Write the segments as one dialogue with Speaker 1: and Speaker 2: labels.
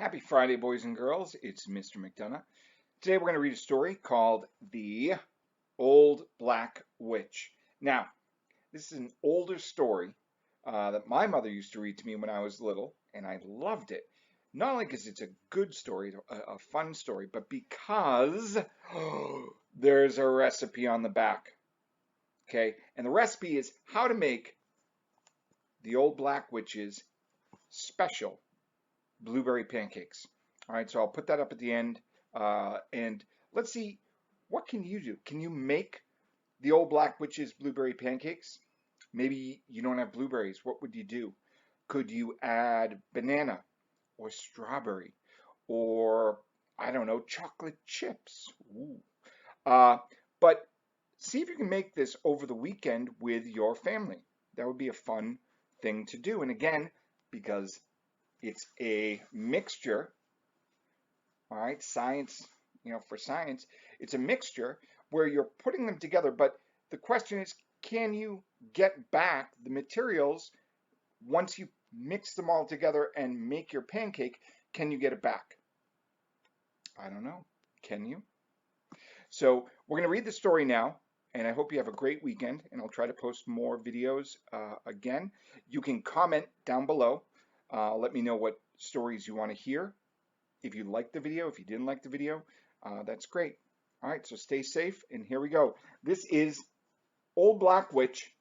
Speaker 1: Happy Friday, boys and girls. It's Mr. McDonough. Today we're going to read a story called The Old Black Witch. Now, this is an older story that my mother used to read to me when I was little, and I loved it. Not only because it's a good story, a fun story, but because there's a recipe on the back. Okay, and the recipe is how to make the Old Black Witch's special blueberry pancakes. All right, so I'll put that up at the end, and let's see, what can you do? Can you make the Old Black Witch's blueberry pancakes? Maybe you don't have blueberries. What would you do? Could you add banana or strawberry or, I don't know, chocolate chips? Ooh. But see if you can make this over the weekend with your family. That would be a fun thing to do. And again, because it's a mixture, all right, science, for science, it's a mixture where you're putting them together, but the question is, can you get back the materials once you mix them all together and make your pancake? Can you get it back? I don't know. Can you? So we're going to read the story now, and I hope you have a great weekend, and I'll try to post more videos again. You can comment down below. Let me know what stories you want to hear. If you liked the video, if you didn't like the video, that's great. All right, so stay safe, and here we go. This is Old Black Witch,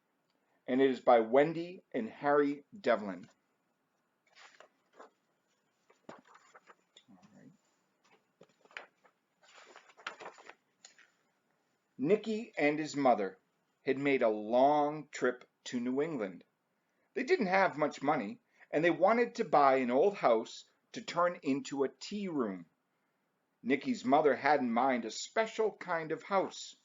Speaker 1: and it is by Wende and Harry Devlin. All right. Nicky and his mother had made a long trip to New England. They didn't have much money, and they wanted to buy an old house to turn into a tea room. Nicky's mother had in mind a special kind of house.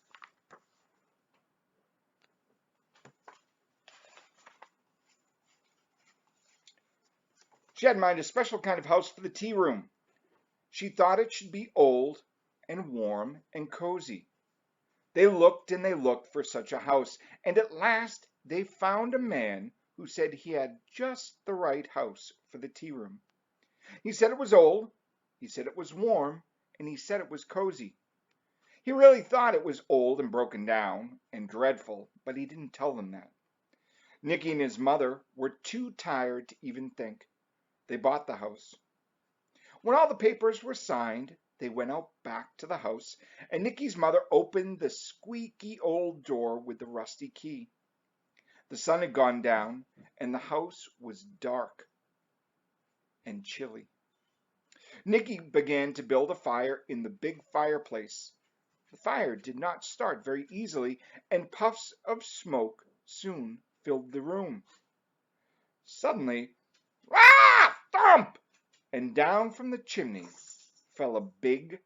Speaker 1: She had in mind a special kind of house for the tea room. She thought it should be old and warm and cozy. They looked and they looked for such a house, and at last they found a man who said he had just the right house for the tea room. He said it was old, he said it was warm, and he said it was cozy. He really thought it was old and broken down and dreadful, but he didn't tell them that. Nicky and his mother were too tired to even think. They bought the house. When all the papers were signed, they went out back to the house, and Nicky's mother opened the squeaky old door with the rusty key. The sun had gone down, and the house was dark and chilly. Nicky began to build a fire in the big fireplace. The fire did not start very easily, and puffs of smoke soon filled the room. Suddenly, thump! And down from the chimney fell a big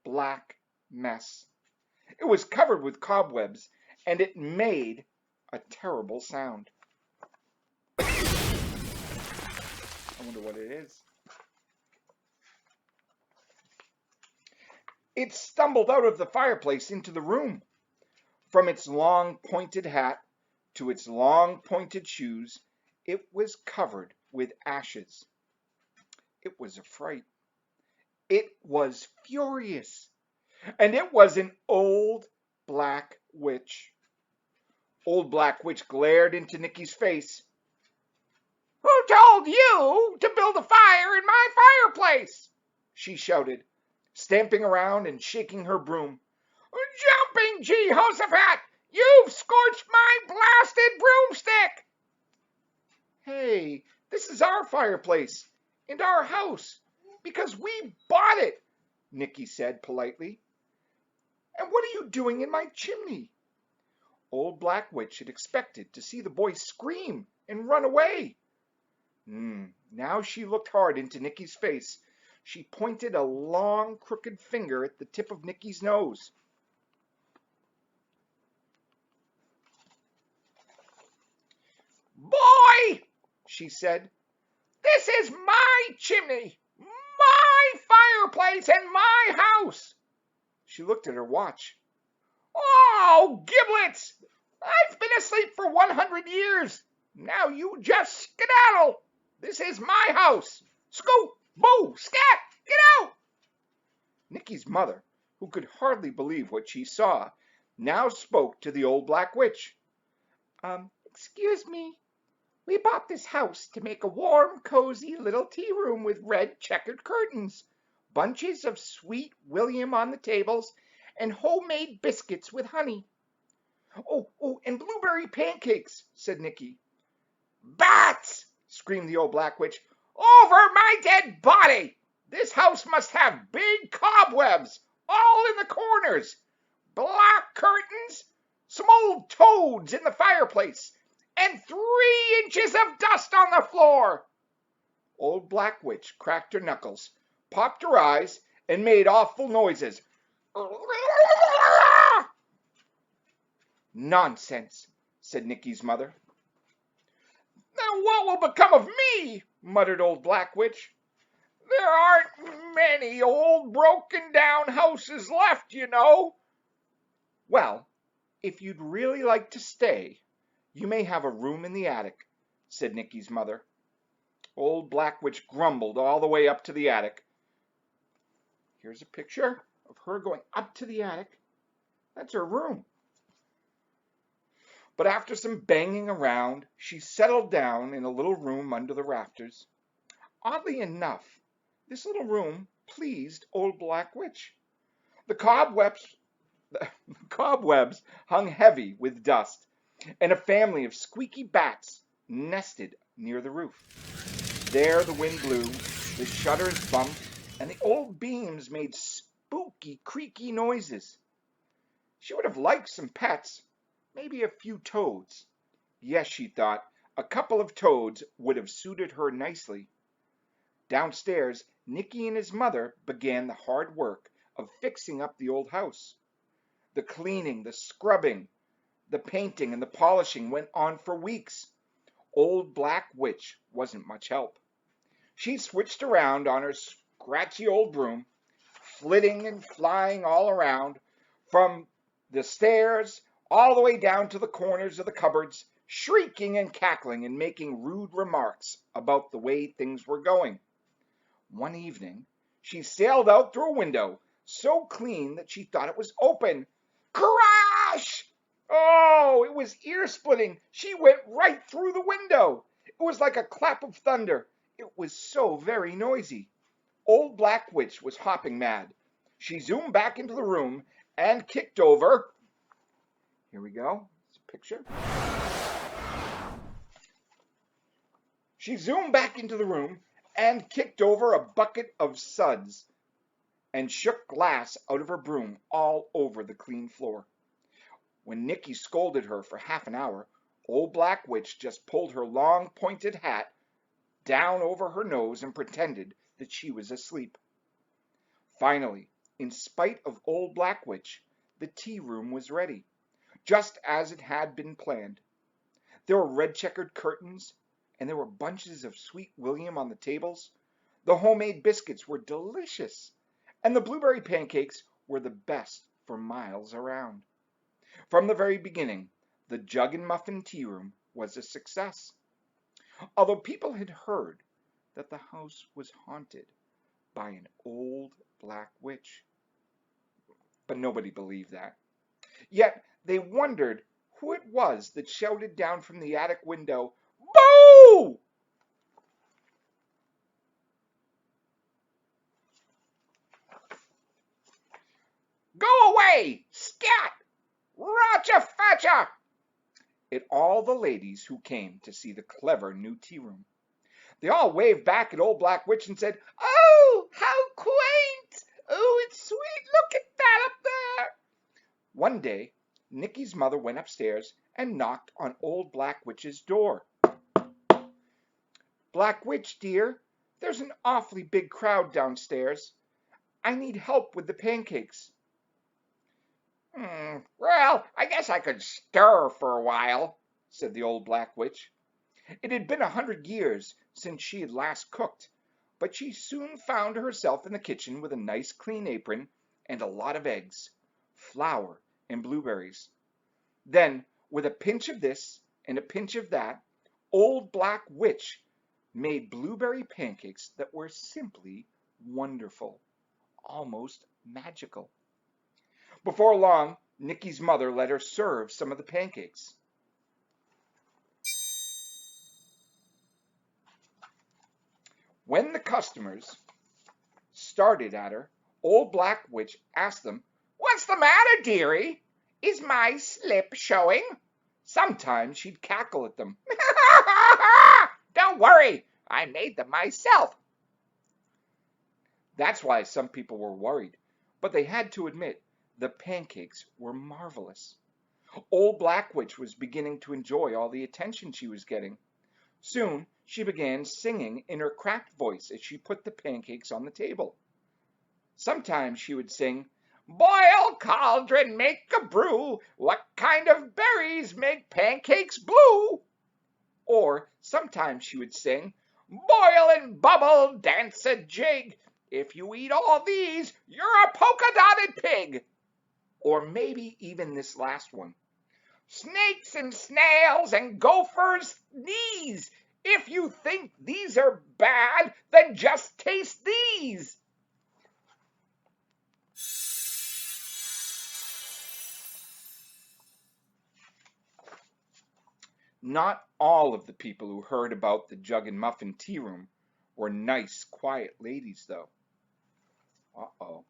Speaker 1: black mess. It was covered with cobwebs, and it made a terrible sound. I wonder what it is. It stumbled out of the fireplace into the room. From its long pointed hat to its long pointed shoes, it was covered with ashes. It was a fright. It was furious. And it was an old black witch. Old Black Witch glared into Nicky's face. "Who told you to build a fire in my fireplace?" she shouted, stamping around and shaking her broom. "Jumping Jehoshaphat! You've scorched my blasted broomstick!" "Hey, this is our fireplace and our house because we bought it," Nicky said politely. "And what are you doing in my chimney?" Old Black Witch had expected to see the boy scream and run away. Now she looked hard into Nicky's face. She pointed a long, crooked finger at the tip of Nicky's nose. "Boy," she said, "this is my chimney, my fireplace, and my house." She looked at her watch. "Oh, giblets! I've been asleep for 100 years. Now you just skedaddle. This is my house. Scoot, Boo! Scat! Get out! Nicky's mother, who could hardly believe what she saw, now spoke to the old black witch. Excuse me. We bought this house to make a warm, cozy little tea room with red checkered curtains, bunches of sweet William on the tables, and homemade biscuits with honey. Oh, and blueberry pancakes, said Nicky. Bats! Screamed the old black witch. Over my dead body! This house must have big cobwebs, all in the corners, black curtains, some old toads in the fireplace, and 3 inches of dust on the floor. Old black witch cracked her knuckles, popped her eyes, and made awful noises. Nonsense, said Nicky's mother. Now what will become of me? Muttered old black witch. There aren't many old broken down houses left, you know. Well, if you'd really like to stay, you may have a room in the attic, said Nicky's mother. Old black witch grumbled all the way up to the attic. Here's a picture of her going up to the attic. That's her room. But after some banging around, she settled down in a little room under the rafters. Oddly enough, this little room pleased old black witch. The cobwebs hung heavy with dust, and a family of squeaky bats nested near the roof. There the wind blew, the shutters bumped, and the old beams made spooky, creaky noises. She would have liked some pets, maybe a few toads. Yes, she thought, a couple of toads would have suited her nicely. Downstairs, Nicky and his mother began the hard work of fixing up the old house. The cleaning, the scrubbing, the painting, and the polishing went on for weeks. Old black witch wasn't much help. She switched around on her scratchy old broom, flitting and flying all around, from the stairs all the way down to the corners of the cupboards, shrieking and cackling and making rude remarks about the way things were going. One evening, she sailed out through a window, so clean that she thought it was open. Crash! Oh, it was ear-splitting. She went right through the window. It was like a clap of thunder. It was so very noisy. Old black witch was hopping mad. She zoomed back into the room and kicked over. Here we go. It's a picture. She zoomed back into the room and kicked over a bucket of suds and shook glass out of her broom all over the clean floor. When Nicky scolded her for half an hour, old black witch just pulled her long pointed hat down over her nose and pretended that she was asleep. Finally, in spite of old black witch, the tea room was ready, just as it had been planned. There were red checkered curtains, and there were bunches of sweet William on the tables. The homemade biscuits were delicious, and the blueberry pancakes were the best for miles around. From the very beginning, the Jug and Muffin tea room was a success. Although people had heard that the house was haunted by an old black witch. But nobody believed that. Yet they wondered who it was that shouted down from the attic window, "Boo!" "Go away! Scat! Ratcha fatcha!" at all the ladies who came to see the clever new tea room. They all waved back at old black witch and said, "Oh, how quaint! Oh, it's sweet! Look at that up there!" One day, Nicky's mother went upstairs and knocked on old black witch's door. "Black witch, dear, there's an awfully big crowd downstairs. I need help with the pancakes." "Well, I guess I could stir for a while," said the old black witch. It had been 100 years since she had last cooked, but she soon found herself in the kitchen with a nice clean apron and a lot of eggs, flour, and blueberries. Then, with a pinch of this and a pinch of that, old black witch made blueberry pancakes that were simply wonderful, almost magical. Before long, Nikki's mother let her serve some of the pancakes. When the customers started at her, Old Black Witch asked them, "What's the matter, dearie? Is my slip showing?" Sometimes she'd cackle at them. "Don't worry, I made them myself." That's why some people were worried, but they had to admit the pancakes were marvelous. Old Black Witch was beginning to enjoy all the attention she was getting. Soon she began singing in her cracked voice as she put the pancakes on the table. Sometimes she would sing, "Boil cauldron, make a brew. What kind of berries make pancakes blue?" Or sometimes she would sing, "Boil and bubble, dance a jig. If you eat all these, you're a polka-dotted pig." Or maybe even this last one, "Snakes and snails and gophers' knees. If you think these are bad, then just taste these." Not all of the people who heard about the Jug and Muffin tea room were nice, quiet ladies, though. Uh-oh.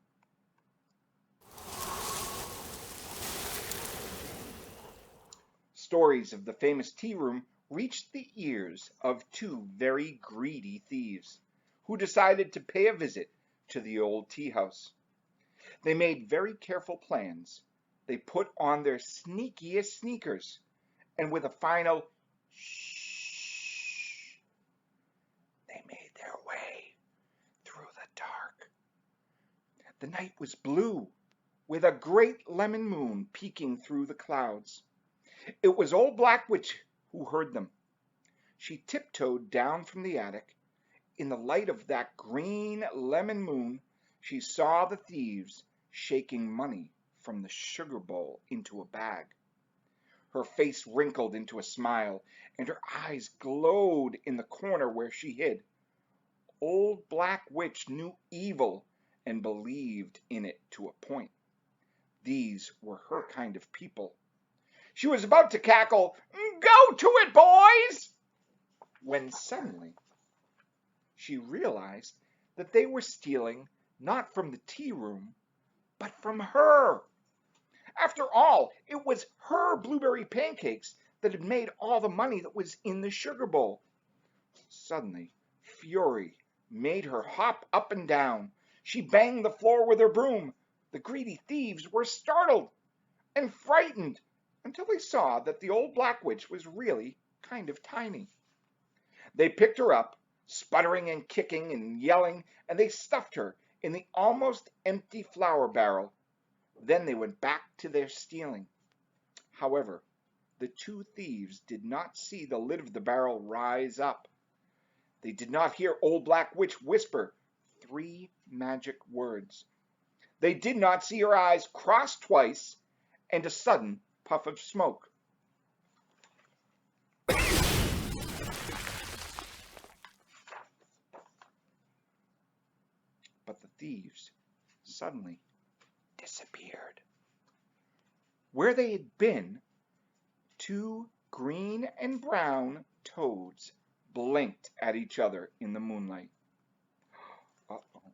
Speaker 1: Stories of the famous tea room reached the ears of two very greedy thieves who decided to pay a visit to the old tea house. They made very careful plans. They put on their sneakiest sneakers, and with a final shh, they made their way through the dark. The night was blue, with a great lemon moon peeking through the clouds. It was Old Black Witch who heard them. She tiptoed down from the attic. In the light of that green lemon moon, she saw the thieves shaking money from the sugar bowl into a bag. Her face wrinkled into a smile, and her eyes glowed in the corner where she hid. Old Black Witch knew evil and believed in it to a point. These were her kind of people. She was about to cackle, "Go to it, boys!" when suddenly she realized that they were stealing not from the tea room, but from her. After all, it was her blueberry pancakes that had made all the money that was in the sugar bowl. Suddenly, fury made her hop up and down. She banged the floor with her broom. The greedy thieves were startled and frightened until they saw that the Old Black Witch was really kind of tiny. They picked her up, sputtering and kicking and yelling, and they stuffed her in the almost empty flour barrel. Then they went back to their stealing. However, the two thieves did not see the lid of the barrel rise up. They did not hear Old Black Witch whisper 3 magic words. They did not see her eyes cross twice and a sudden puff of smoke. But the thieves suddenly disappeared. Where they had been, 2 green and brown toads blinked at each other in the moonlight. Uh-oh.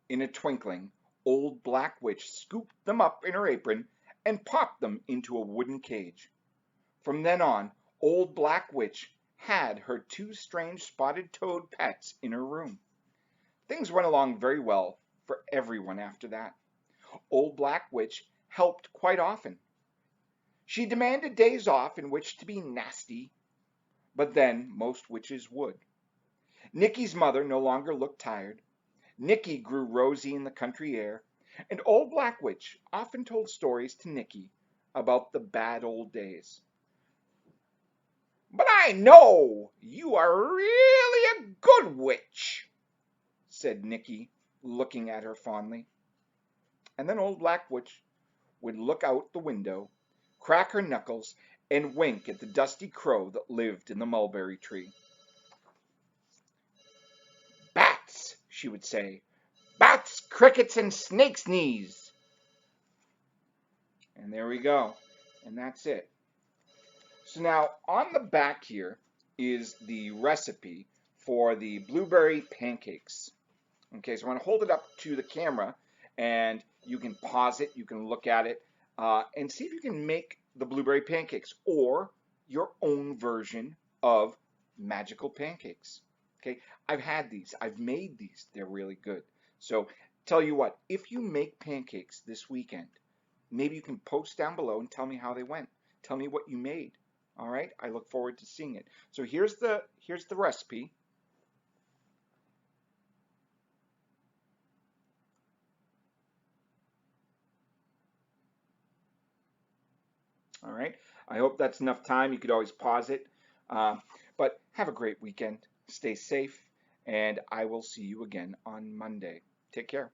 Speaker 1: In a twinkling, Old Black Witch scooped them up in her apron and popped them into a wooden cage. From then on, Old Black Witch had her 2 strange spotted toad pets in her room. Things went along very well for everyone after that. Old Black Witch helped quite often. She demanded days off in which to be nasty, but then most witches would. Nikki's mother no longer looked tired. Nikki grew rosy in the country air, and Old Black Witch often told stories to Nikki about the bad old days. "But I know you are really a good witch," said Nikki, looking at her fondly. And then Old Black Witch would look out the window crack her knuckles, and wink at the dusty crow that lived in the mulberry tree. Bats, she would say. Bats, crickets, and snakes' knees. And there we go. And that's it. So now on the back here is the recipe for the blueberry pancakes. Okay, so I'm going to hold it up to the camera and you can pause it, you can look at it, and see if you can make the blueberry pancakes or your own version of magical pancakes. Okay, I've had these, I've made these, they're really good. So tell you what, if you make pancakes this weekend, maybe you can post down below and tell me how they went. Tell me what you made. All right, I look forward to seeing it. So here's the recipe. All right, I hope that's enough time. You could always pause it. But have a great weekend. Stay safe, and I will see you again on Monday. Take care.